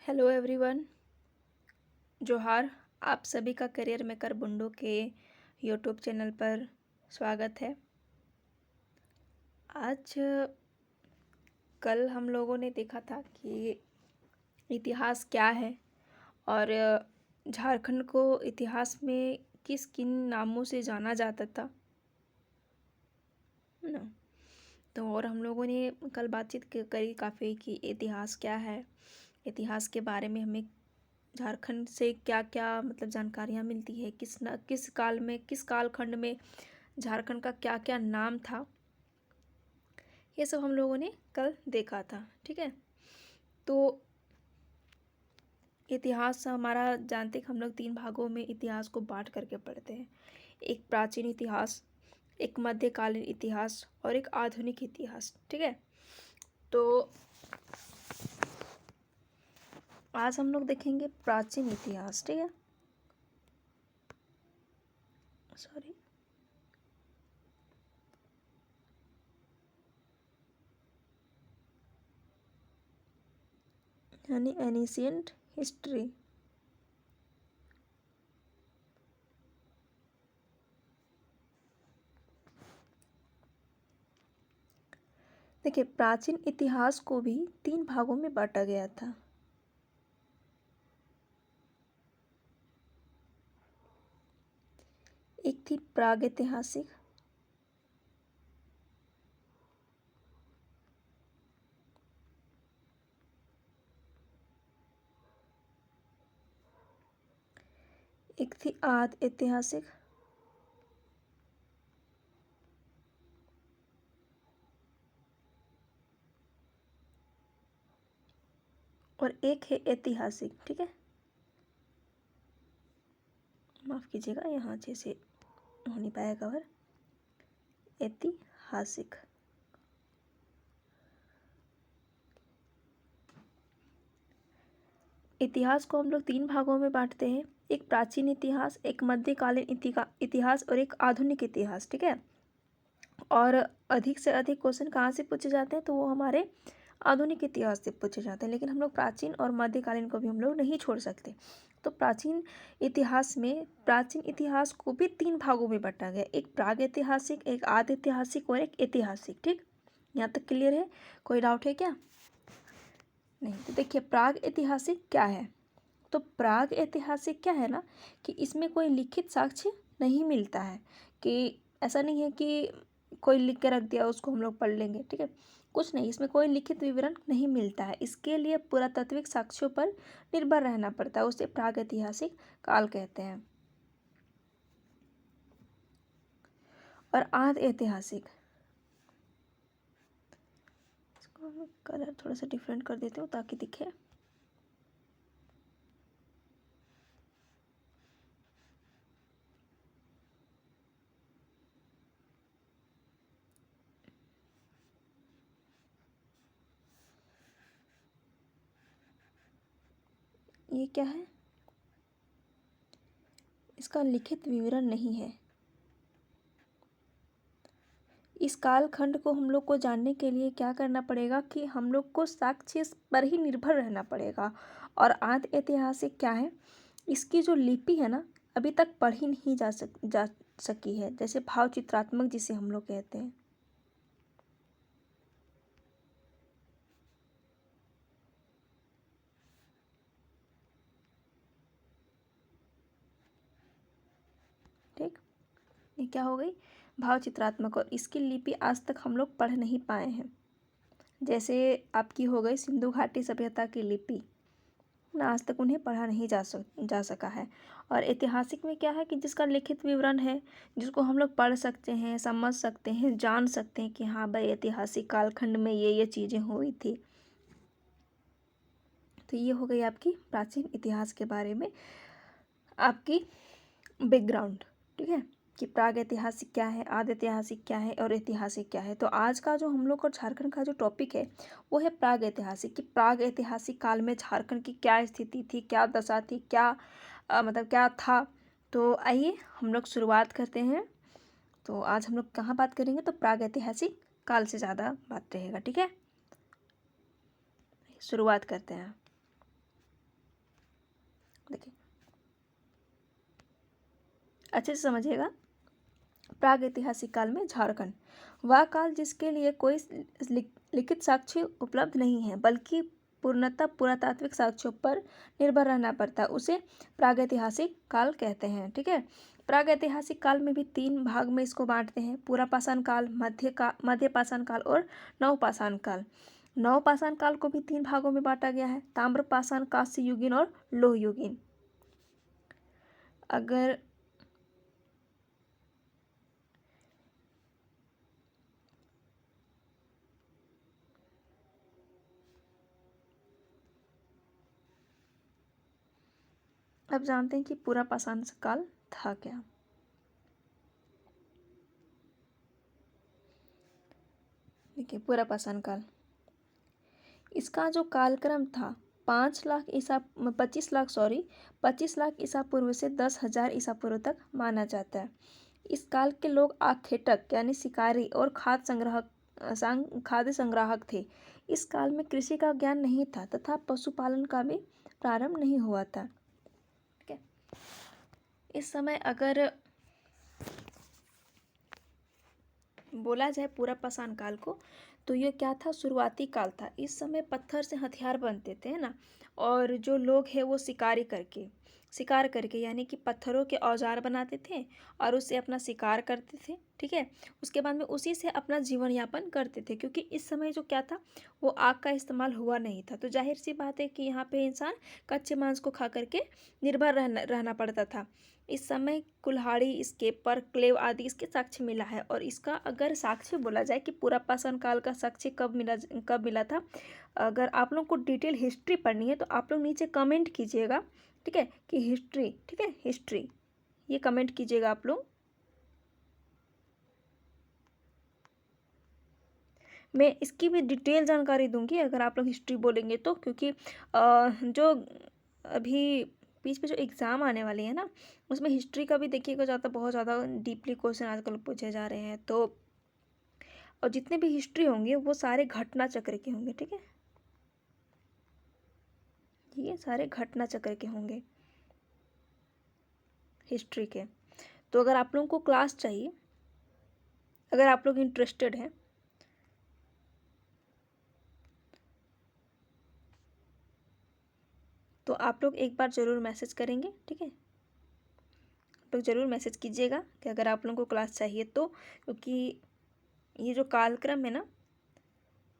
Hello everyone. जोहार। आप सभी का करियर मेकर बुंडू के यूट्यूब चैनल पर स्वागत है। आज कल हम लोगों ने देखा था कि इतिहास क्या है और झारखंड को इतिहास में किस किन नामों से जाना जाता था, है ना। तो और हम लोगों ने कल बातचीत करी काफ़ी कि इतिहास क्या है, इतिहास के बारे में हमें झारखंड से क्या क्या मतलब जानकारियाँ मिलती है, किस काल में, किस कालखंड में झारखंड का क्या क्या नाम था, ये सब हम लोगों ने कल देखा था। ठीक है, तो इतिहास हमारा जानते हैं कि हम लोग 3 भागों में इतिहास को बांट करके पढ़ते हैं। एक प्राचीन इतिहास, एक मध्यकालीन इतिहास और एक आधुनिक इतिहास। ठीक है, तो आज हम लोग देखेंगे प्राचीन इतिहास। ठीक है, सॉरी, यानी एनिशियंट हिस्ट्री। देखिए, प्राचीन इतिहास को भी 3 भागों में बांटा गया था। एक थी प्रागैतिहासिक, एक थी आद ऐतिहासिक और एक है ऐतिहासिक। ठीक है, माफ़ कीजिएगा, यहाँ अच्छे से हो नहीं पाया कवर। ऐतिहासिक। इतिहास को हम लोग 3 भागों में बांटते हैं, एक प्राचीन इतिहास, एक मध्यकालीन इतिहास और एक आधुनिक इतिहास। ठीक है, और अधिक से अधिक क्वेश्चन कहाँ से पूछे जाते हैं, तो वो हमारे आधुनिक इतिहास से पूछे जाते हैं, लेकिन हम लोग प्राचीन और मध्यकालीन को भी हम लोग नहीं छोड़ सकते। तो प्राचीन इतिहास को भी 3 भागों में बांटा गया, एक प्राग ऐतिहासिक, एक आद ऐतिहासिक और एक ऐतिहासिक। ठीक, यहाँ तक क्लियर है? कोई डाउट है क्या? नहीं। तो देखिए, प्राग ऐतिहासिक क्या है। तो प्राग ऐतिहासिक क्या है ना, कि इसमें कोई लिखित साक्ष्य नहीं मिलता है, कि ऐसा नहीं है कि कोई लिख के रख दिया उसको हम लोग पढ़ लेंगे। ठीक है, कुछ नहीं, इसमें कोई लिखित विवरण नहीं मिलता है। इसके लिए पुरातात्विक साक्ष्यों पर निर्भर रहना पड़ता है, उसे प्राग ऐतिहासिक काल कहते हैं। और आद ऐतिहासिक, इसको मैं कलर थोड़ा सा डिफरेंट कर देती हूँ ताकि दिखे। ये क्या है, इसका लिखित विवरण नहीं है। इस कालखंड को हम लोग को जानने के लिए क्या करना पड़ेगा कि हम लोग को साक्ष्य पर ही निर्भर रहना पड़ेगा। और आद ऐतिहासिक क्या है, इसकी जो लिपि है ना, अभी तक पढ़ी नहीं जा सकी है, जैसे भाव चित्रात्मक जिसे हम लोग कहते हैं। ठीक, ये क्या हो गई, भाव चित्रात्मक, और इसकी लिपि आज तक हम लोग पढ़ नहीं पाए हैं। जैसे आपकी हो गई सिंधु घाटी सभ्यता की लिपि ना, आज तक उन्हें पढ़ा नहीं जा सका है। और ऐतिहासिक में क्या है कि जिसका लिखित विवरण है, जिसको हम लोग पढ़ सकते हैं, समझ सकते हैं, जान सकते हैं कि हाँ भाई ऐतिहासिक कालखंड में ये चीज़ें हुई थी। तो ये हो गई आपकी प्राचीन इतिहास के बारे में आपकी बैकग्राउंड। ठीक है, कि प्राग ऐतिहासिक क्या है, आद ऐतिहासिक क्या है और ऐतिहासिक क्या है। तो आज का जो हम लोग और झारखंड का जो टॉपिक है वो है प्राग ऐतिहासिक, कि प्राग ऐतिहासिक काल में झारखंड की क्या स्थिति थी, क्या दशा थी, क्या मतलब क्या था। तो आइए हम लोग शुरुआत करते हैं। तो आज हम लोग कहाँ बात करेंगे, तो प्राग ऐतिहासिक काल से ज़्यादा बात रहेगा। ठीक है, शुरुआत करते हैं। अच्छे से समझिएगा। प्रागैतिहासिक काल में झारखंड वह काल जिसके लिए कोई लिखित साक्ष्य उपलब्ध नहीं है, बल्कि पूर्णतः पुरातात्विक साक्ष्यों पर निर्भर रहना पड़ता है, उसे प्रागैतिहासिक काल कहते हैं। ठीक है। प्रागैतिहासिक काल में भी 3 भाग में इसको बांटते हैं: पुरापाषाण काल, मध्य पाषाण काल और नवपाषाण काल। नवपाषाण काल को भी 3 भागों में बांटा गया है: ताम्रपाषाण, कांस्ययुगीन और लोहयुगीन। अगर अब जानते हैं कि पुरापाषाण काल था क्या। देखिए, पुरापाषाण काल, इसका जो कालक्रम था 25 लाख ईसा पूर्व से 10,000 ईसा पूर्व तक माना जाता है। इस काल के लोग आखेटक यानी शिकारी और खाद्य संग्राहक थे। इस काल में कृषि का ज्ञान नहीं था तथा पशुपालन का भी प्रारंभ नहीं हुआ था। ठीक है। इस समय अगर बोला जाए पुरापाषाण काल को, तो ये क्या था, शुरुआती काल था। इस समय पत्थर से हथियार बनते थे, है ना, और जो लोग हैं वो शिकार करके यानी कि पत्थरों के औजार बनाते थे और उससे अपना शिकार करते थे। ठीक है। उसके बाद में उसी से अपना जीवन यापन करते थे, क्योंकि इस समय जो क्या था, वो आग का इस्तेमाल हुआ नहीं था। तो जाहिर सी बात है कि यहाँ पे इंसान कच्चे मांस को खा करके निर्भर रहना पड़ता था। इस समय कुल्हाड़ी, स्केपर, क्लेव आदि इसके साक्ष्य मिला है। और इसका अगर साक्ष्य बोला जाए कि पुरापाषाण काल का साक्ष्य कब मिला था, अगर आप लोग को डिटेल हिस्ट्री पढ़नी है तो आप लोग नीचे कमेंट कीजिएगा। ठीक है, कि हिस्ट्री, ठीक है, हिस्ट्री ये कमेंट कीजिएगा आप लोग। मैं इसकी भी डिटेल जानकारी दूंगी अगर आप लोग हिस्ट्री बोलेंगे तो, क्योंकि जो अभी बीच पे जो एग्ज़ाम आने वाली है ना, उसमें हिस्ट्री का भी देखिएगा ज़्यादा, बहुत ज़्यादा डीपली क्वेश्चन आजकल पूछे जा रहे हैं। तो और जितने भी हिस्ट्री होंगे वो सारे घटना चक्र के होंगे। ठीक है, ये सारे घटना चक्र के होंगे हिस्ट्री के। तो अगर आप लोगों को क्लास चाहिए, अगर आप लोग इंटरेस्टेड हैं, तो आप लोग एक बार ज़रूर मैसेज करेंगे। ठीक है, आप लोग ज़रूर मैसेज कीजिएगा कि अगर आप लोगों को क्लास चाहिए तो, क्योंकि ये जो कालक्रम है ना,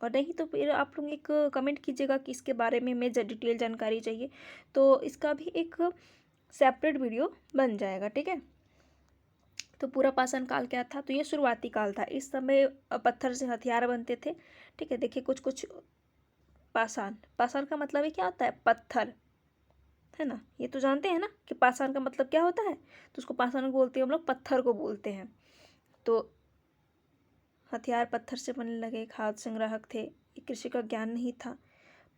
और नहीं तो फिर आप लोग एक कमेंट कीजिएगा कि इसके बारे में मैं डिटेल जानकारी चाहिए, तो इसका भी एक सेपरेट वीडियो बन जाएगा। ठीक है। तो पुरापाषाण काल क्या था, तो ये शुरुआती काल था। इस समय पत्थर से हथियार बनते थे। ठीक है। देखिए, कुछ कुछ पाषाण, पाषाण का मतलब ही क्या होता है, पत्थर, है ना। ये तो जानते हैं ना कि पाषाण का मतलब क्या होता है, तो उसको पाषाण बोलते हैं हम लोग, पत्थर को बोलते हैं। तो हथियार पत्थर से बनने लगे, खाद्य संग्राहक थे, कृषि का ज्ञान नहीं था,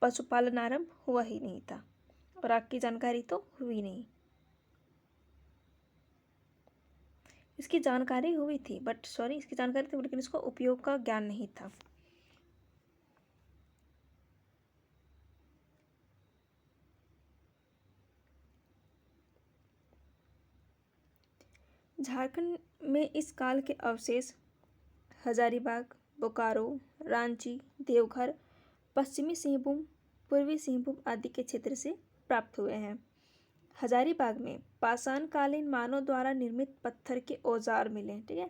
पशुपालन आरंभ हुआ ही नहीं था, और आग की जानकारी तो हुई नहीं। इसकी जानकारी हुई थी, इसकी जानकारी थी, लेकिन इसको उपयोग का ज्ञान नहीं था। झारखंड में इस काल के अवशेष हजारीबाग, बोकारो, रांची, देवघर, पश्चिमी सिंहभूम, पूर्वी सिंहभूम आदि के क्षेत्र से प्राप्त हुए हैं। हजारीबाग में पाषाणकालीन मानव द्वारा निर्मित पत्थर के औजार मिले। ठीक है।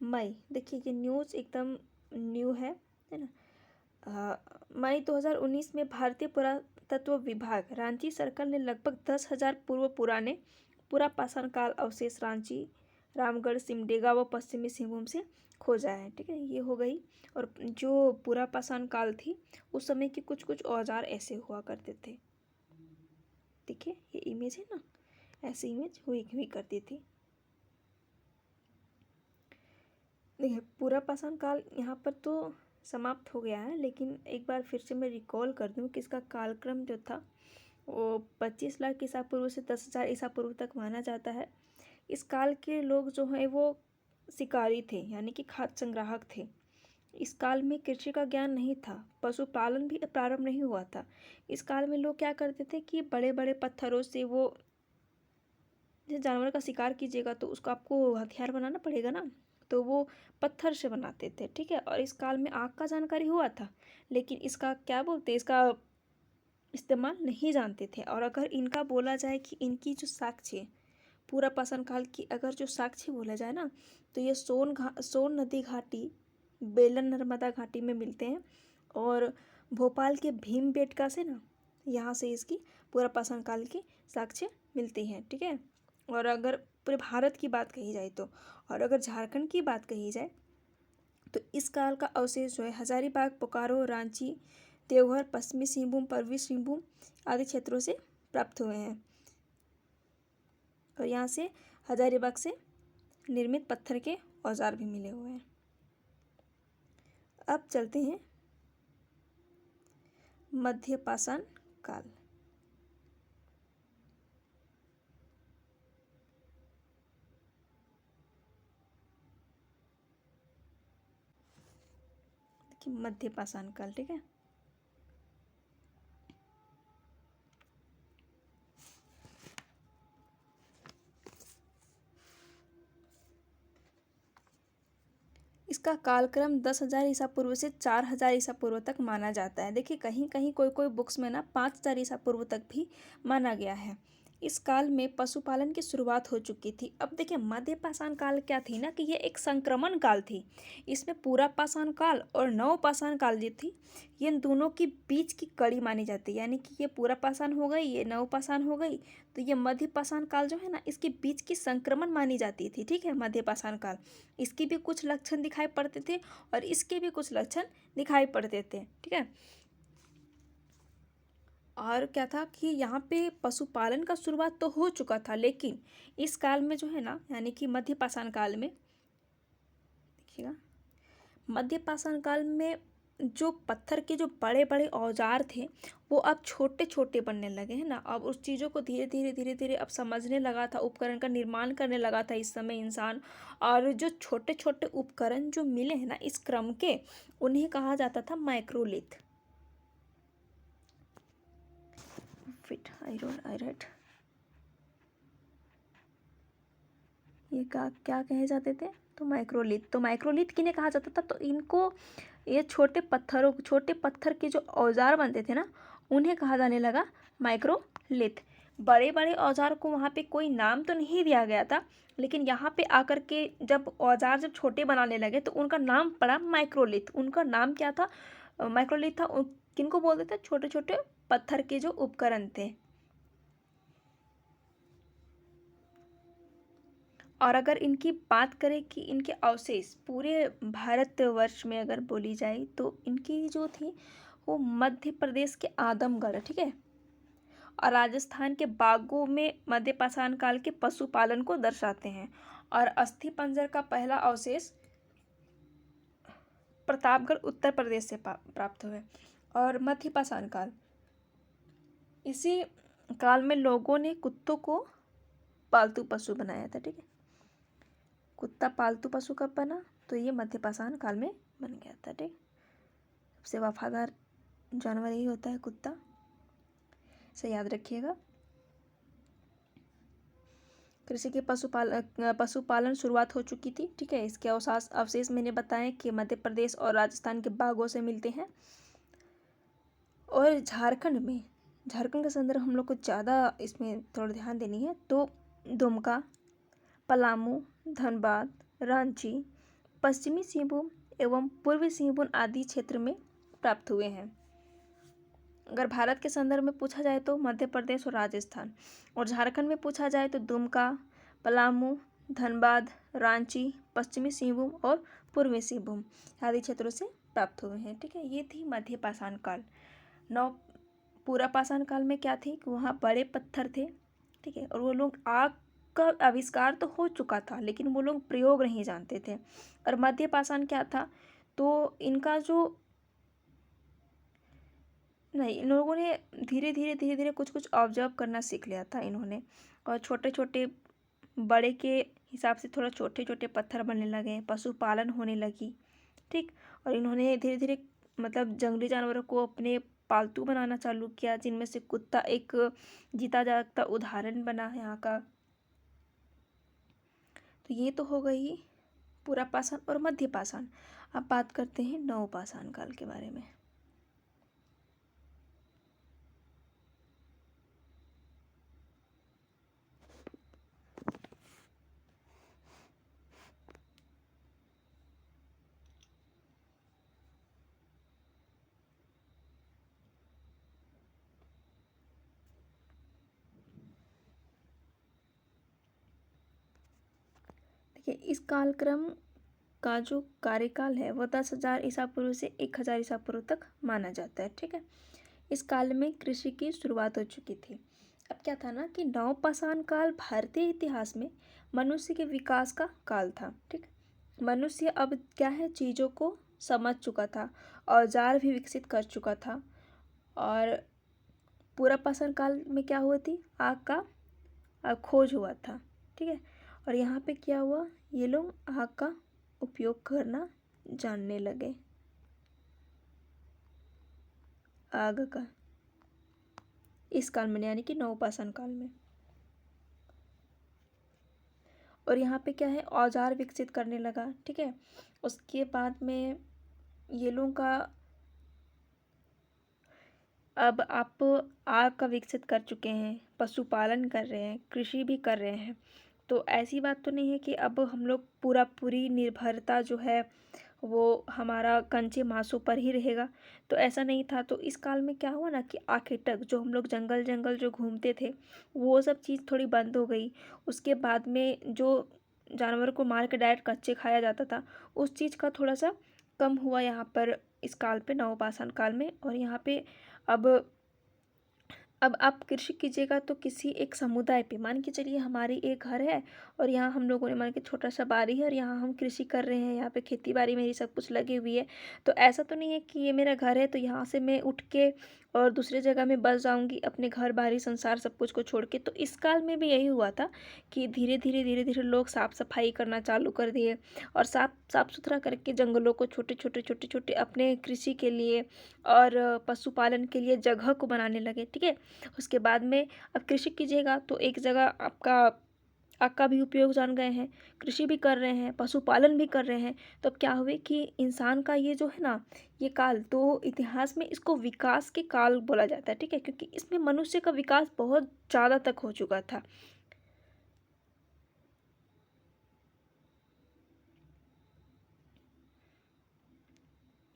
मई, देखिए ये न्यूज़ एकदम न्यू है ना। मई 2019 में भारतीय पुरातत्व विभाग रांची सर्कल ने लगभग 10,000 पूर्व पुराने पुरापाषाण काल अवशेष रांची, रामगढ़, सिमडेगा व पश्चिमी सिंहभूम से खोजा है। ठीक है, ये हो गई। और जो पुरापाषाण काल थी, उस समय के कुछ कुछ औजार ऐसे हुआ करते थे। देखिए, ये इमेज है ना, ऐसी इमेज हुई करती थी। देखिए, पुरापाषाण काल यहाँ पर तो समाप्त हो गया है, लेकिन एक बार फिर से मैं रिकॉल कर दूँ कि इसका कालक्रम जो था वो 25 लाख ईसा पूर्व से 10,000 ईसा पूर्व तक माना जाता है। इस काल के लोग जो हैं वो शिकारी थे, यानी कि खाद्य संग्राहक थे। इस काल में कृषि का ज्ञान नहीं था, पशुपालन भी प्रारंभ नहीं हुआ था। इस काल में लोग क्या करते थे कि बड़े बड़े पत्थरों से वो जैसे जानवर का शिकार कीजिएगा तो उसको आपको हथियार बनाना पड़ेगा ना, तो वो पत्थर से बनाते थे, ठीक है। और इस काल में आग का जानकारी हुआ था, लेकिन इसका क्या बोलते हैं, इसका इस्तेमाल नहीं जानते थे। और अगर इनका बोला जाए कि इनकी जो साक्ष्य पूरा पाषाण काल की अगर जो साक्ष्य बोला जाए ना, तो ये सोन नदी घाटी, बेलन नर्मदा घाटी में मिलते हैं। और भोपाल के भीमबेटका से ना, यहाँ से इसकी पूरा पाषाण काल की साक्ष्य मिलती हैं, ठीक है। और अगर पूरे भारत की बात कही जाए तो, और अगर झारखंड की बात कही जाए तो इस काल का अवशेष जो है हजारीबाग, बोकारो, रांची, देवघर, पश्चिमी सिंहभूम, पूर्वी सिंहभूम आदि क्षेत्रों से प्राप्त हुए हैं। और यहाँ से हजारीबाग से निर्मित पत्थर के औजार भी मिले हुए हैं। अब चलते हैं मध्य पाषाण काल। देखिए मध्य पाषाण काल, ठीक है। इसका कालक्रम 10,000 ईसा पूर्व से 4,000 ईसा पूर्व तक माना जाता है। देखिए कहीं कहीं कोई कोई बुक्स में ना 5,000 ईसा पूर्व तक भी माना गया है। इस काल में पशुपालन की शुरुआत हो चुकी थी। अब देखिए मध्य पाषाण काल क्या थी ना, कि ये एक संक्रमण काल थी। इसमें पूरा पाषाण काल और नव पाषाण काल जो थी, ये इन दोनों के बीच की कड़ी मानी जाती है। यानी कि ये पूरा पाषाण हो गई, ये नव पाषाण हो गई, तो ये मध्य पाषाण काल जो है ना, इसके बीच की संक्रमण मानी जाती थी, ठीक है। मध्य पाषाण काल, इसकी भी कुछ लक्षण दिखाई पड़ते थे और इसके भी कुछ लक्षण दिखाई पड़ते थे, ठीक है। और क्या था कि यहाँ पे पशुपालन का शुरुआत तो हो चुका था, लेकिन इस काल में जो है ना, यानी कि मध्य पाषाण काल में, देखिएगा मध्य पाषाण काल में जो पत्थर के जो बड़े बड़े औजार थे वो अब छोटे छोटे बनने लगे हैं ना। अब उस चीज़ों को धीरे धीरे धीरे धीरे अब समझने लगा था, उपकरण का निर्माण करने लगा था इस समय इंसान। और जो छोटे छोटे उपकरण जो मिले हैं ना इस क्रम के, उन्हें कहा जाता था माइक्रोलिथ। फिट आई राइट, ये क्या कहे जाते थे, तो माइक्रोलिथ। तो माइक्रोलिथ किन्हें कहा जाता था, तो इनको, ये छोटे पत्थर के जो औजार बनते थे ना, उन्हें कहा जाने लगा माइक्रोलिथ। बड़े बड़े औजार को वहाँ पे कोई नाम तो नहीं दिया गया था, लेकिन यहाँ पे आकर के जब औजार जब छोटे बनाने लगे तो उनका नाम पड़ा माइक्रोलिथ। उनका नाम क्या था, माइक्रोलिथ था। किनको बोलते थे, छोटे छोटे पत्थर के जो उपकरण थे। और अगर इनकी बात करें कि इनके अवशेष पूरे भारतवर्ष में अगर बोली जाए, तो इनकी जो थी वो मध्य प्रदेश के आदमगढ़, ठीक है, और राजस्थान के बागों में मध्य पाषाण काल के पशुपालन को दर्शाते हैं। और अस्थि पंजर का पहला अवशेष प्रतापगढ़ उत्तर प्रदेश से प्राप्त हुए। और मध्य पाषाण काल, इसी काल में लोगों ने कुत्तों को पालतू पशु बनाया था, ठीक है। कुत्ता पालतू पशु कब बना, तो ये मध्य पाषाण काल में बन गया था, ठीक। सबसे वफादार जानवर यही होता है, कुत्ता, इसे याद रखिएगा। कृषि के पशुपालन शुरुआत हो चुकी थी, ठीक है। इसके अवशेष मैंने बताया कि मध्य प्रदेश और राजस्थान के बागों से मिलते हैं। और झारखंड का संदर्भ हम लोग को ज़्यादा इसमें थोड़ा ध्यान देनी है, तो दुमका, पलामू, धनबाद, रांची, पश्चिमी सिंहभूम एवं पूर्वी सिंहभूम आदि क्षेत्र में प्राप्त हुए हैं। अगर भारत के संदर्भ में पूछा जाए तो मध्य प्रदेश और राजस्थान, और झारखंड में पूछा जाए तो दुमका, पलामू, धनबाद, रांची, पश्चिमी सिंहभूम और पूर्वी सिंहभूम आदि क्षेत्रों से प्राप्त हुए हैं, ठीक है। ये थी मध्य पाषाण काल। पूरा पाषाण काल में क्या थी कि वहाँ बड़े पत्थर थे, ठीक है, और वो लोग आग का आविष्कार तो हो चुका था, लेकिन वो लोग प्रयोग नहीं जानते थे। और मध्य पाषाण क्या था, तो इनका जो नहीं, इन लोगों ने धीरे धीरे कुछ कुछ ऑब्जर्व करना सीख लिया था इन्होंने। और छोटे छोटे बड़े के हिसाब से थोड़ा छोटे छोटे पत्थर बनने लगे, पशुपालन होने लगी, ठीक। और इन्होंने धीरे धीरे मतलब जंगली जानवरों को अपने पालतू बनाना चालू किया, जिनमें से कुत्ता एक जीता जागता उदाहरण बना है यहाँ का। तो ये तो हो गई पूरा पाषाण और मध्य पाषाण। अब बात करते हैं नवपाषाण काल के बारे में। देखिए, इस कालक्रम का जो कार्यकाल है वह 10,000 ईसा पूर्व से 1,000 ईसा पूर्व तक माना जाता है। ठीक है, इस काल में कृषि की शुरुआत हो चुकी थी। अब क्या था ना कि नवपाषाण काल भारतीय इतिहास में मनुष्य के विकास का काल था। ठीक, मनुष्य अब क्या है, चीज़ों को समझ चुका था, औजार भी विकसित कर चुका था। और पूरा पाषाण काल में क्या हुआ थी, आग का खोज हुआ था। ठीक है, और यहाँ पे क्या हुआ, ये लोग आग का उपयोग करना जानने लगे, आग का, इस काल में यानी कि नवपाषाण काल में। और यहाँ पे क्या है, औजार विकसित करने लगा। ठीक है, उसके बाद में ये लोगों का, अब आप आग का विकसित कर चुके हैं, पशुपालन कर रहे हैं, कृषि भी कर रहे हैं, तो ऐसी बात तो नहीं है कि अब हम लोग पूरी निर्भरता जो है वो हमारा कच्चे मांसों पर ही रहेगा। तो ऐसा नहीं था। तो इस काल में क्या हुआ ना कि आखिर तक जो हम लोग जंगल जंगल जो घूमते थे वो सब चीज़ थोड़ी बंद हो गई। उसके बाद में जो जानवर को मार के डायरेक्ट कच्चे खाया जाता था, उस चीज़ का थोड़ा सा कम हुआ यहाँ पर इस काल पे, नवपाषाण काल में। और यहाँ पे अब अब आप कृषि कीजिएगा तो किसी एक समुदाय पे, मान के चलिए हमारी एक घर है और यहाँ हम लोगों ने मान के छोटा सा बाड़ी है और यहाँ हम कृषि कर रहे हैं, यहाँ पे खेती बाड़ी मेरी सब कुछ लगी हुई है। तो ऐसा तो नहीं है कि ये मेरा घर है तो यहाँ से मैं उठ के और दूसरी जगह में बस जाऊँगी अपने घर बाड़ी संसार सब कुछ को छोड़ के। तो इस काल में भी यही हुआ था कि धीरे धीरे लोग साफ़ सफाई करना चालू कर दिए और साफ सुथरा करके जंगलों को छोटे छोटे अपने कृषि के लिए और पशुपालन के लिए जगह को बनाने लगे। ठीक है, उसके बाद में अब कृषि कीजिएगा तो एक जगह आपका आग का भी उपयोग जान गए हैं, कृषि भी कर रहे हैं, पशुपालन भी कर रहे हैं। तो अब क्या हुए कि इंसान का ये जो है ना, ये काल तो इतिहास में इसको विकास के काल बोला जाता है। ठीक है, क्योंकि इसमें मनुष्य का विकास बहुत ज़्यादा तक हो चुका था।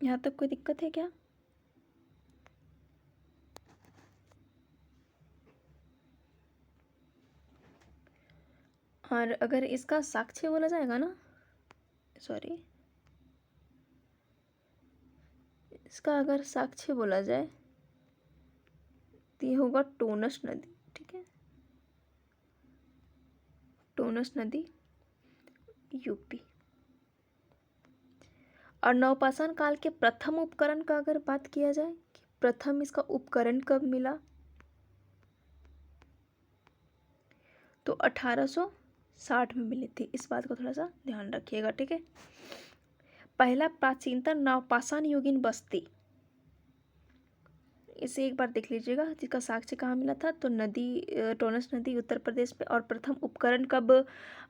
यहाँ तक कोई दिक्कत है क्या? और अगर इसका साक्ष्य बोला जाएगा ना, सॉरी, इसका अगर साक्ष्य बोला जाए तो ये होगा टोनस नदी। ठीक है, टोनस नदी, यूपी। और नवपाषाण काल के प्रथम उपकरण का अगर बात किया जाए कि प्रथम इसका उपकरण कब मिला, तो 1860 में मिली थी। इस बात को थोड़ा सा ध्यान रखिएगा। ठीक है, पहला प्राचीनतम नवपाषाण युगीन बस्ती, इसे एक बार देख लीजिएगा जिसका साक्ष्य कहाँ मिला था, तो नदी, टोनस नदी, उत्तर प्रदेश में। और प्रथम उपकरण कब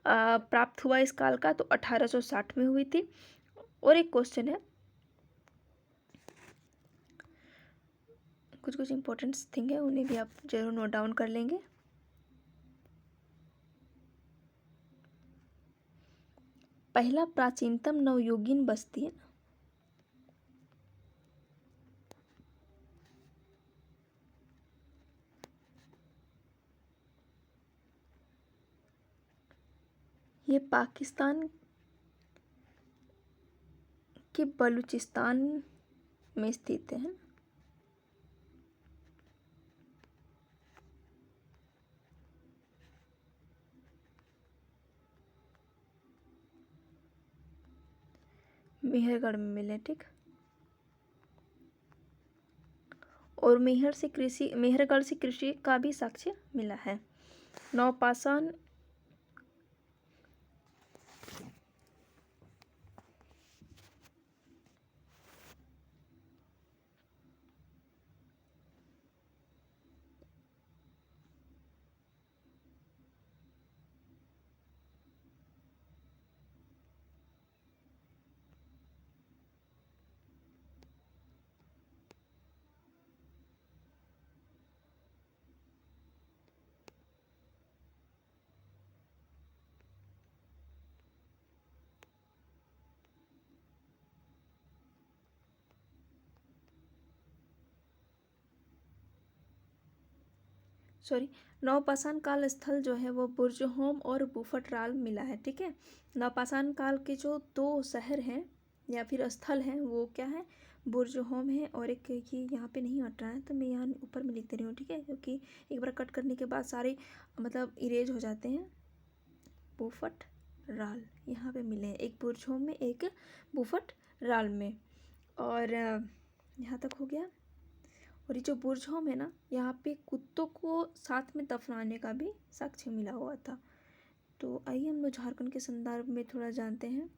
प्राप्त हुआ इस काल का, तो 1860 में हुई थी। और एक क्वेश्चन है, कुछ कुछ इंपॉर्टेंट थिंग है उन्हें भी आप जरूर नोट डाउन कर लेंगे। पहला प्राचीनतम नवयुगीन बस्ती है ना, ये पाकिस्तान के बलूचिस्तान में स्थित है। मेहरगढ़ में मिले। ठीक, और मेहरगढ़ से कृषि का भी साक्ष्य मिला है। नवपाषाण सॉरी, नवपाषाण काल स्थल जो है वो बुर्जहोम और बुफटराल मिला है। ठीक है, नवपाषाण काल के जो दो शहर हैं या फिर स्थल हैं वो क्या है, बुर्जहोम है और एक ये यहाँ पे नहीं हट रहा है तो मैं यहाँ ऊपर में लिख दे रही हूँ। ठीक है, क्योंकि एक बार कट करने के बाद सारे मतलब इरेज हो जाते हैं। बुफटराल यहाँ पे मिले हैं, एक बुर्जहोम में एक बुफटराल में। और यहाँ तक हो गया। और ये जो बुर्जहोम है ना, यहाँ पे कुत्तों को साथ में दफनाने का भी साक्ष्य मिला हुआ था। तो आइए हम लोग झारखंड के संदर्भ में थोड़ा जानते हैं।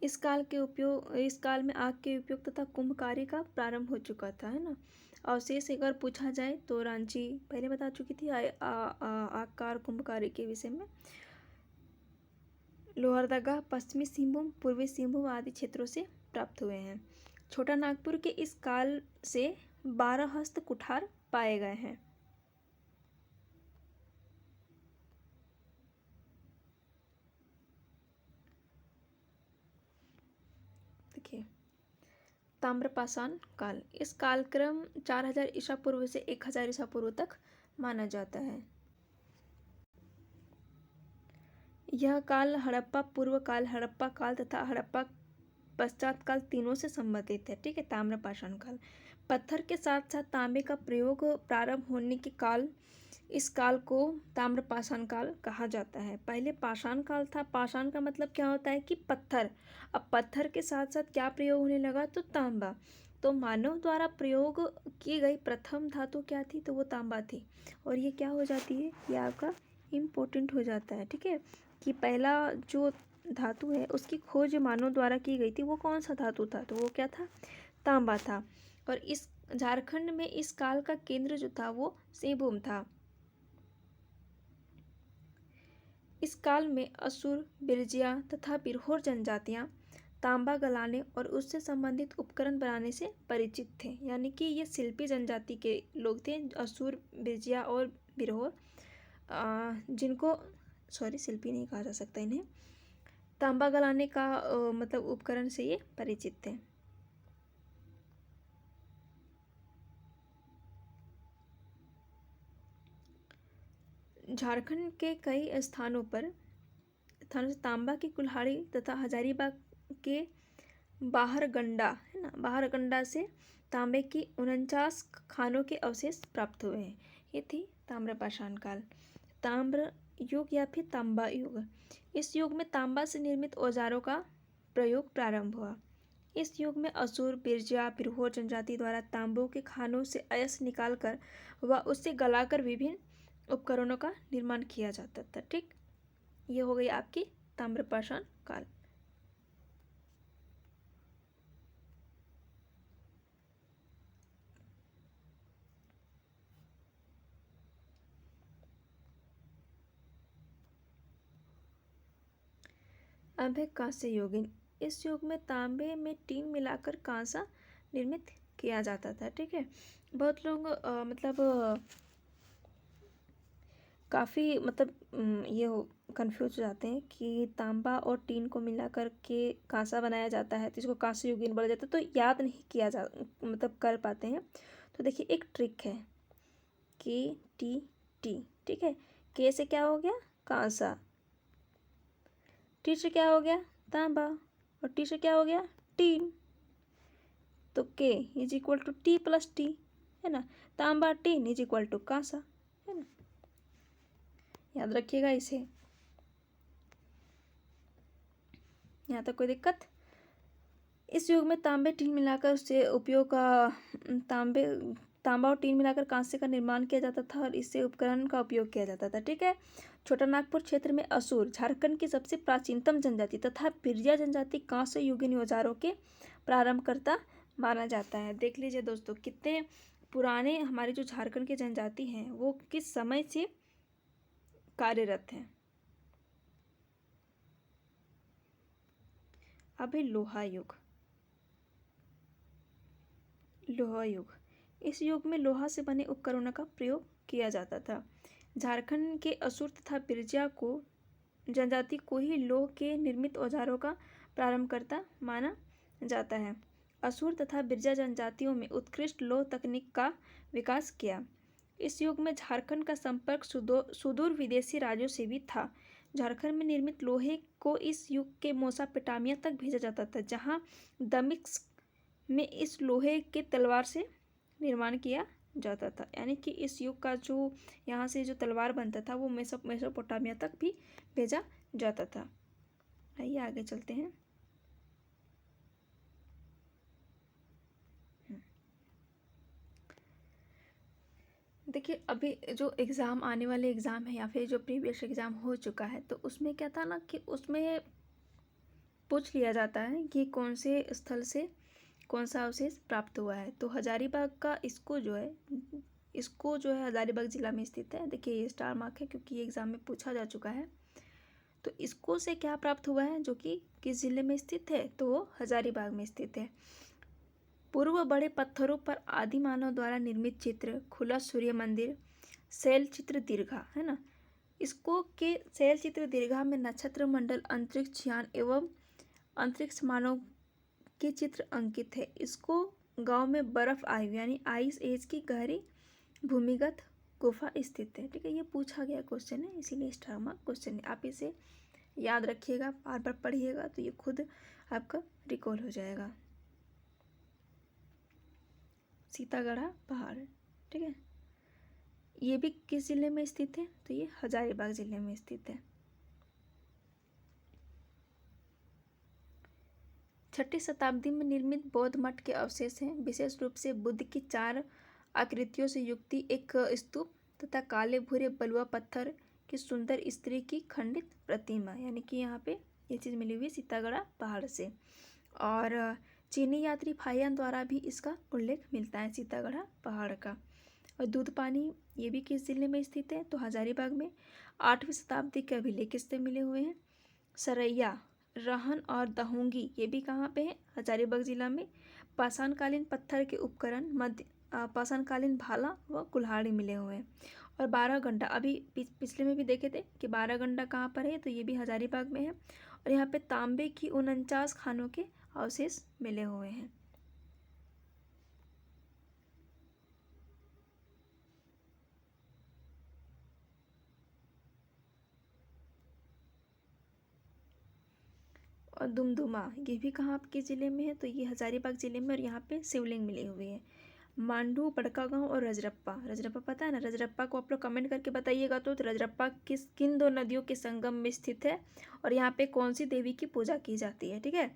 इस काल में आग के उपयोग तथा कुंभ कार्य का प्रारंभ हो चुका था, है ना। अवशेष अगर पूछा जाए तो रांची पहले बता चुकी थी आकार कुंभ कार्य के विषय में। लोहरदगा पश्चिमी सिंहभूम, पूर्वी सिंहभूम आदि क्षेत्रों से प्राप्त हुए हैं। छोटा नागपुर के इस काल से 12 हस्त कुठार पाए गए हैं। देखिए, ताम्रपाषाण काल, इस कालक्रम 4000 ईसा पूर्व से 1000 ईसा पूर्व तक माना जाता है। यह काल हड़प्पा पूर्व काल, हड़प्पा काल तथा हड़प्पा पश्चात काल तीनों से संबंधित है। ठीक है, ताम्रपाषाण काल पत्थर के साथ साथ तांबे का प्रयोग प्रारंभ होने के काल, इस काल को ताम्रपाषाण काल कहा जाता है। पहले पाषाण काल था। पाषाण का मतलब क्या होता है कि पत्थर। अब पत्थर के साथ साथ क्या प्रयोग होने लगा, तो तांबा। तो मानव द्वारा प्रयोग की गई प्रथम धातु क्या थी, तो वो तांबा थी। और ये क्या हो जाती है, ये आपका इम्पोर्टेंट हो जाता है। ठीक है, कि पहला जो धातु है उसकी खोज मानव द्वारा की गई थी, वो कौन सा धातु था, तो वो क्या था, तांबा था। और इस झारखंड में इस काल का केंद्र जो था वो सिंहभूम था। इस काल में असुर, बिरजिया तथा बिरहोर जनजातियां तांबा गलाने और उससे संबंधित उपकरण बनाने से परिचित थे। यानी कि ये शिल्पी जनजाति के लोग थे, असुर, बिरजिया और बिरहोर, जिनको सॉरी शिल्पी नहीं कहा जा सकता इन्हें, तांबा गलाने का मतलब उपकरण से ये परिचित थे। झारखंड के कई स्थानों से तांबा की कुल्हाड़ी तथा हजारीबाग के बाहरगंडा, है ना, बाहरगंडा से तांबे की 49 खानों के अवशेष प्राप्त हुए हैं। ये थी ताम्रपाषाण काल। ताम्र युग या फिर तांबा युग, इस युग में तांबा से निर्मित औजारों का प्रयोग प्रारंभ हुआ। इस युग में असुर, बिरजा, बिरहोर जनजाति द्वारा तांबों के खानों से अयस्क निकालकर व उससे गलाकर विभिन्न उपकरणों का निर्माण किया जाता था। ठीक, ये हो गई आपकी ताम्रपाषाण काल। अब है कांस्य युग। इस युग में तांबे में टीन मिलाकर कांसा निर्मित किया जाता था। ठीक है, बहुत लोग काफ़ी ये कंफ्यूज हो जाते हैं कि तांबा और टीन को मिलाकर के कांसा बनाया जाता है तो इसको कांस्य युगीन बोला जाता है, तो याद नहीं किया जा कर पाते हैं। तो देखिए एक ट्रिक है, के टी टी। ठीक है, के से क्या हो गया, कांसा, टी से क्या हो गया, तांबा, और टी से क्या हो गया, टीन। तो K is equal to T plus T, है ना, तांबा टीन इज इक्वल टू कांसा, है ना, याद रखिएगा इसे। यहाँ तक कोई दिक्कत। इस युग में तांबे टीन मिलाकर उससे उपयोग तांबा और टीन मिलाकर कांसे का निर्माण किया जाता था और इससे उपकरण का उपयोग किया जाता था। ठीक है, छोटा नागपुर क्षेत्र में असुर, झारखंड की सबसे प्राचीनतम जनजाति, तथा बिरजा जनजाति कांस्य युगीन औजारों के प्रारंभकर्ता माना जाता है। देख लीजिए दोस्तों, कितने पुराने हमारे जो झारखंड के जनजाति हैं वो किस समय से कार्यरत हैं। अब है लोहा युग। लोहा युग, इस युग में लोहा से बने उपकरणों का प्रयोग किया जाता था। झारखंड के असुर तथा बिरजा को जनजाति को ही लोह के निर्मित औजारों का प्रारंभकर्ता माना जाता है। असुर तथा बिरजा जनजातियों में उत्कृष्ट लोह तकनीक का विकास किया। इस युग में झारखंड का संपर्क सुदूर विदेशी राज्यों से भी था। झारखंड में निर्मित लोहे को इस युग के मेसोपोटामिया तक भेजा जाता था, जहां दमिश्क में इस लोहे के तलवार से निर्माण किया जाता था। यानी कि इस युग का जो यहाँ से जो तलवार बनता था वो मेसोपोटामिया तक भी भेजा जाता था। आइए आगे चलते हैं। देखिए, अभी जो एग्ज़ाम आने वाले एग्ज़ाम है या फिर जो प्रीवियस एग्ज़ाम हो चुका है, तो उसमें क्या था ना कि उसमें पूछ लिया जाता है कि कौन से स्थल से कौन सा अवशेष प्राप्त हुआ है। तो हजारीबाग का इसको जो है हजारीबाग ज़िला में स्थित है। देखिए ये स्टार मार्क है क्योंकि ये एग्ज़ाम में पूछा जा चुका है। तो इसको से क्या प्राप्त हुआ है, जो कि किस ज़िले में स्थित है, तो वो हजारीबाग में स्थित है। पूर्व बड़े पत्थरों पर आदि मानव द्वारा निर्मित चित्र, खुला सूर्य मंदिर, शैल चित्र दीर्घा, है ना। इसको के शैल चित्र दीर्घा में नक्षत्र मंडल, अंतरिक्ष यान एवं अंतरिक्ष मानव के चित्र अंकित है। इसको गांव में बर्फ आयु यानी आइस एज की गहरी भूमिगत गुफा स्थित है। ठीक है, ये पूछा गया क्वेश्चन है, इसीलिए स्टार मार्क क्वेश्चन है। आप इसे याद रखिएगा, बार बार पढ़िएगा तो ये खुद आपका रिकॉल हो जाएगा। सीतागढ़ा पहाड़, ठीक है, ये भी किस जिले में स्थित है, तो ये हजारीबाग जिले में स्थित है। 6ठी शताब्दी में निर्मित बौद्ध मठ के अवशेष हैं। विशेष रूप से बुद्ध की 4 आकृतियों से युक्त एक स्तूप तथा काले भूरे बलुआ पत्थर की सुंदर स्त्री की खंडित प्रतिमा, यानी कि यहाँ पे ये चीज़ मिली हुई है सीतागढ़ा पहाड़ से। और चीनी यात्री फाहियान द्वारा भी इसका उल्लेख मिलता है सीतागढ़ा पहाड़ का। और दूध पानी ये भी किस जिले में स्थित है, तो हजारीबाग में। 8वीं शताब्दी के अभिलेख इससे मिले हुए हैं। सरैया, रहन और दहोंगी ये भी कहाँ पे है, हजारीबाग जिला में। पाषाणकालीन पत्थर के उपकरण, मध्य पाषाणकालीन भाला व कुल्हाड़ी मिले हुए हैं। और 12 गंडा, अभी पिछले में भी देखे थे कि 12 गंडा कहाँ पर है, तो ये भी हजारीबाग में है। और यहाँ पे तांबे की 49 खानों के अवशेष मिले हुए हैं। और दुमदुमा ये भी कहाँ के ज़िले में है, तो ये हजारीबाग ज़िले में। और यहाँ पे शिवलिंग मिली हुई है। मांडू, बड़कागांव और रजरप्पा, रजरप्पा पता है ना, रजरप्पा को आप लोग कमेंट करके बताइएगा। तो रजरप्पा किन 2 नदियों के संगम में स्थित है और यहाँ पे कौन सी देवी की पूजा की जाती है, ठीक है।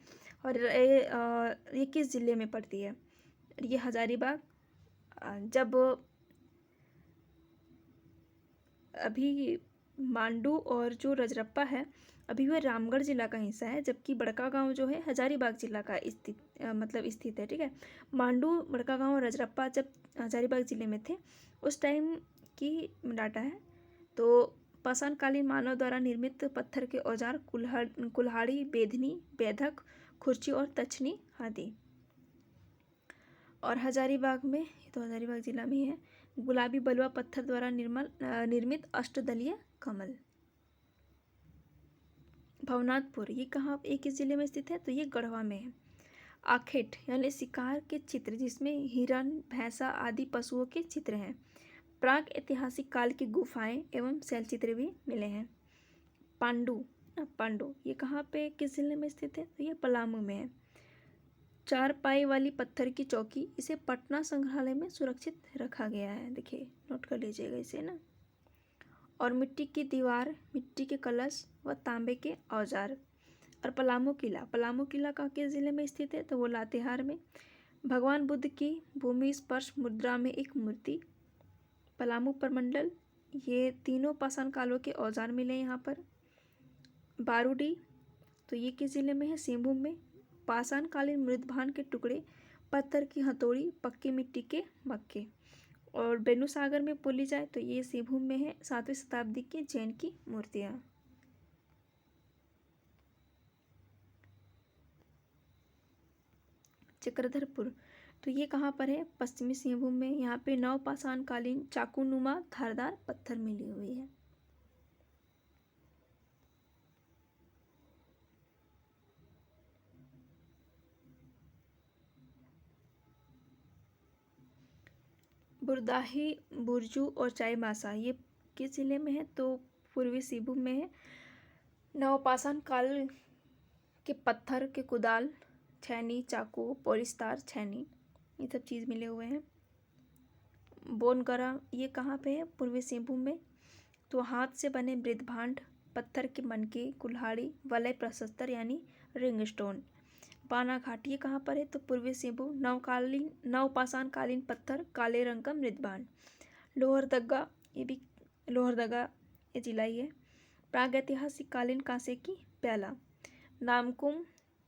और ये किस ज़िले में पड़ती है, ये हजारीबाग। जब अभी मांडू और जो रजरप्पा है अभी वह रामगढ़ जिला का हिस्सा है, जबकि बड़कागांव जो है हजारीबाग जिला का स्थित है, ठीक है। मांडू, बड़कागांव और रजरप्पा जब हजारीबाग जिले में थे उस टाइम की डाटा है। तो पाषाणकालीन मानव द्वारा निर्मित पत्थर के औजार कुल्हाड़ी, बेधनी, बेधक, खुर्ची और तछनी आदि। और हजारीबाग में, तो हजारीबाग जिला में है, गुलाबी बलुआ पत्थर द्वारा निर्मित अष्टदलीय कमल। भवनाथपुर ये कहाँ, एक इस जिले में स्थित है, तो ये गढ़वा में है। आखेट यानी शिकार के चित्र, जिसमें हिरण, भैंसा आदि पशुओं के चित्र हैं। प्राग ऐतिहासिक काल की गुफाएं एवं शैलचित्र भी मिले हैं। पांडु ये कहाँ पे किस जिले में स्थित है, तो ये पलामू में है। 4 पाई वाली पत्थर की चौकी, इसे पटना संग्रहालय में सुरक्षित रखा गया है। देखिए नोट कर लीजिएगा इसे ना। और मिट्टी की दीवार, मिट्टी के कलश व तांबे के औजार। और पलामू किला का किस जिले में स्थित है, तो वो लातेहार में। भगवान बुद्ध की भूमि स्पर्श मुद्रा में एक मूर्ति, पलामू प्रमंडल। ये तीनों पाषाण कालों के औजार मिले यहाँ पर। बारूडी, तो ये किस जिले में है, सिंहभूम में। पाषाणकालीन मृदभान के टुकड़े, पत्थर की हथौड़ी, पक्की मिट्टी के मक्के। और बेनुसागर में बोली जाए तो ये सिंहभूम में है। 7वीं शताब्दी के जैन की मूर्तियाँ। चक्रधरपुर, तो ये कहाँ पर है? पश्चिमी सिंहभूम में। यहाँ पे नवपाषाणकालीन चाकूनुमा धारदार पत्थर मिली हुई है। बुरदाही, बुरजू और चाईबासा ये किस जिले में है? तो पूर्वी सिंहभूम में है। नवपाषाण काल के पत्थर के कुदाल, छैनी, चाकू, पोलिस्तार छैनी, ये सब चीज़ मिले हुए हैं। बोनगरा ये कहाँ पे है? पूर्वी सिंहभूम में। तो हाथ से बने मृदभांड, पत्थर के मनके, कुल्हाड़ी, वलय प्रशस्तर यानी रिंग स्टोन। बानाघाट ये कहाँ पर है? तो पूर्वी सिंहभूम। नवपाषाणकालीन पत्थर, काले रंग का मृदभांड। लोहरदगा ये भी, लोहरदगा ये जिला ही है। प्रागैतिहासिक कालीन कांसे की प्याला। नामकुम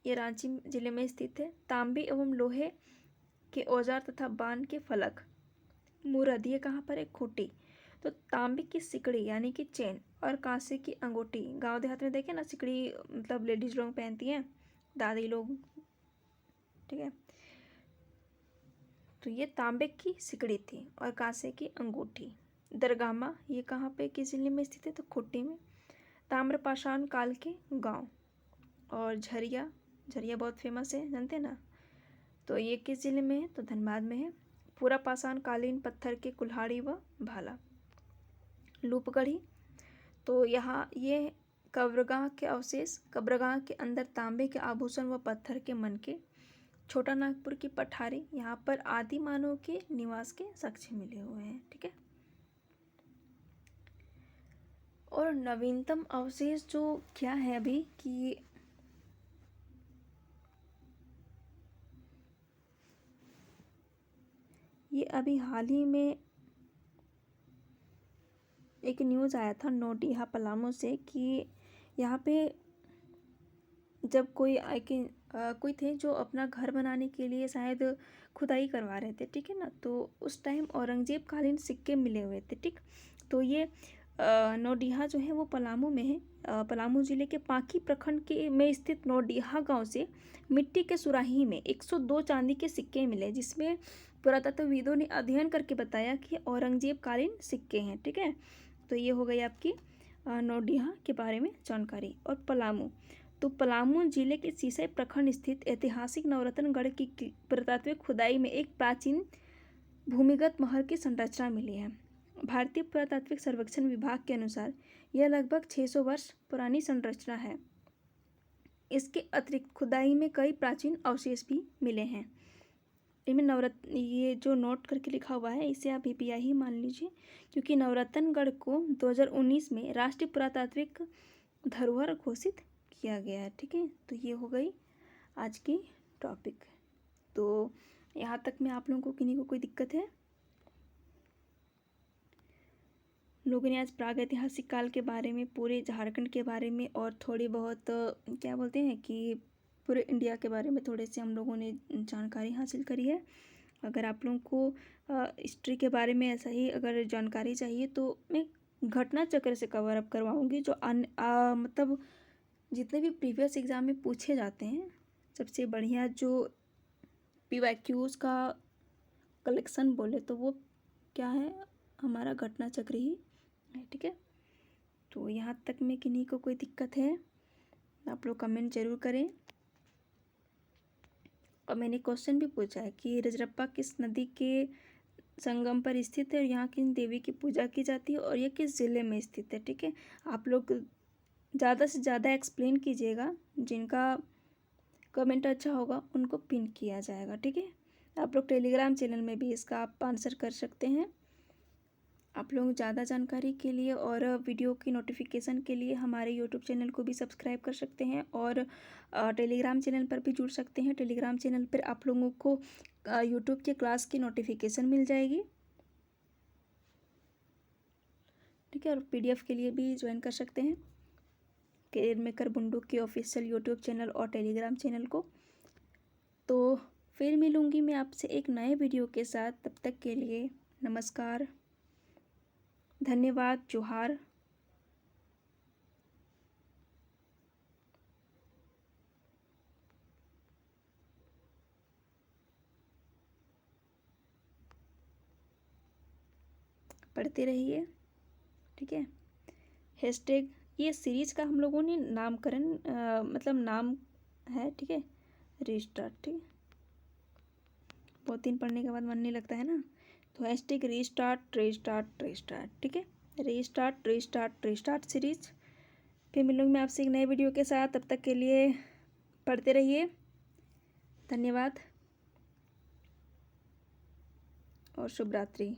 ये रांची जिले में स्थित है। तांबे एवं लोहे के औजार तथा बाण के फलक। मुरद ये कहाँ पर है? खूंटी। तो तांबे की सिकड़ी यानी कि चेन और कांसे की अंगूठी, गांव देहात में देखे ना सिकड़ी मतलब लेडीज लोग पहनती हैं, दादी लोग, ठीक है। तो ये तांबे की सिकड़ी थी और कांसे की अंगूठी। दरगामा ये कहाँ पे किस जिले में स्थित है? तो खूंटी में। ताम्रपाषाण काल के गांव। और झरिया, झरिया बहुत फेमस है, जानते हैं ना। तो ये किस जिले में है? तो धनबाद में है। पूरा पाषाण कालीन पत्थर के कुल्हाड़ी व भाला। लूपगढ़ी तो यहाँ ये कब्रगाह के अवशेष, कब्रगाह के अंदर तांबे के आभूषण व पत्थर के मनके। छोटा नागपुर की पठारी, यहाँ पर आदि मानव के निवास के साक्ष्य मिले हुए हैं, ठीक है। और नवीनतम अवशेष जो क्या है अभी कि ये अभी हाल ही में एक न्यूज़ आया था नोटिया पलामू से कि यहाँ पे जब कोई कोई थे जो अपना घर बनाने के लिए शायद खुदाई करवा रहे थे, ठीक है ना। तो उस टाइम औरंगजेब कालीन सिक्के मिले हुए थे, ठीक। तो ये नोडिहा जो है वो पलामू में है। पलामू जिले के पांकी प्रखंड के में स्थित नोडिहा गांव से मिट्टी के सुराही में 102 चांदी के सिक्के मिले, जिसमें पुरातत्वविदों ने अध्ययन करके बताया कि औरंगजेब कालीन सिक्के हैं, ठीक है। तो ये हो गई आपकी नोडिहा के बारे में जानकारी। और पलामू, तो पलामू जिले के सीसई प्रखंड स्थित ऐतिहासिक नवरत्नगढ़ की पुरातात्विक खुदाई में एक प्राचीन भूमिगत महल की संरचना मिली है। भारतीय पुरातात्विक सर्वेक्षण विभाग के अनुसार यह लगभग 600 वर्ष पुरानी संरचना है। इसके अतिरिक्त खुदाई में कई प्राचीन अवशेष भी मिले हैं। इनमें ये जो नोट करके लिखा हुआ है इसे आप ईपीआई ही मान लीजिए, क्योंकि नवरत्नगढ़ को 2019 में राष्ट्रीय पुरातात्विक धरोहर घोषित किया गया है, ठीक है। तो ये हो गई आज की टॉपिक। तो यहाँ तक में आप लोगों को किन्हीं को कोई दिक्कत है? लोगों ने आज प्रागैतिहासिक काल के बारे में, पूरे झारखंड के बारे में और थोड़ी बहुत क्या बोलते हैं कि पूरे इंडिया के बारे में थोड़े से हम लोगों ने जानकारी हासिल करी है। अगर आप लोगों को हिस्ट्री के बारे में ऐसा ही अगर जानकारी चाहिए तो मैं घटना चक्र से कवर अप करवाऊँगी, जो मतलब जितने भी प्रीवियस एग्ज़ाम में पूछे जाते हैं सबसे बढ़िया जो पीवाईक्यूज़ का कलेक्शन बोले तो वो क्या है, हमारा घटना चक्र ही है, ठीक है। तो यहाँ तक में किन्हीं को कोई दिक्कत है आप लोग कमेंट जरूर करें। और मैंने क्वेश्चन भी पूछा है कि रजरप्पा किस नदी के संगम पर स्थित है और यहाँ किन देवी की पूजा की जाती है और ये किस ज़िले में स्थित है, ठीक है। आप लोग ज़्यादा से ज़्यादा एक्सप्लेन कीजिएगा, जिनका कमेंट अच्छा होगा उनको पिन किया जाएगा, ठीक है। आप लोग टेलीग्राम चैनल में भी इसका आप आंसर कर सकते हैं। आप लोग ज़्यादा जानकारी के लिए और वीडियो की नोटिफिकेशन के लिए हमारे यूट्यूब चैनल को भी सब्सक्राइब कर सकते हैं और टेलीग्राम चैनल पर भी जुड़ सकते हैं। टेलीग्राम चैनल पर आप लोगों को यूट्यूब के क्लास की नोटिफिकेशन मिल जाएगी, ठीक है। और पीडीएफ के लिए भी ज्वाइन कर सकते हैं करियर मेकर बुंडू के ऑफिशियल यूट्यूब चैनल और टेलीग्राम चैनल को। तो फिर मिलूँगी मैं आपसे एक नए वीडियो के साथ, तब तक के लिए नमस्कार, धन्यवाद, जोहार। पढ़ते रहिए, ठीक है। हैशटैग ये सीरीज़ का हम लोगों ने नामकरण मतलब नाम है, ठीक है, रीस्टार्ट, ठीक है। बहुत दिन पढ़ने के बाद मन नहीं लगता है ना, तो हैशटैग रीस्टार्ट रीस्टार्ट रीस्टार्ट, ठीक है। Restart restart restart series. फिर मिलूंगी मैं आपसे एक नए वीडियो के साथ, तब तक के लिए पढ़ते रहिए। धन्यवाद और शुभ रात्रि।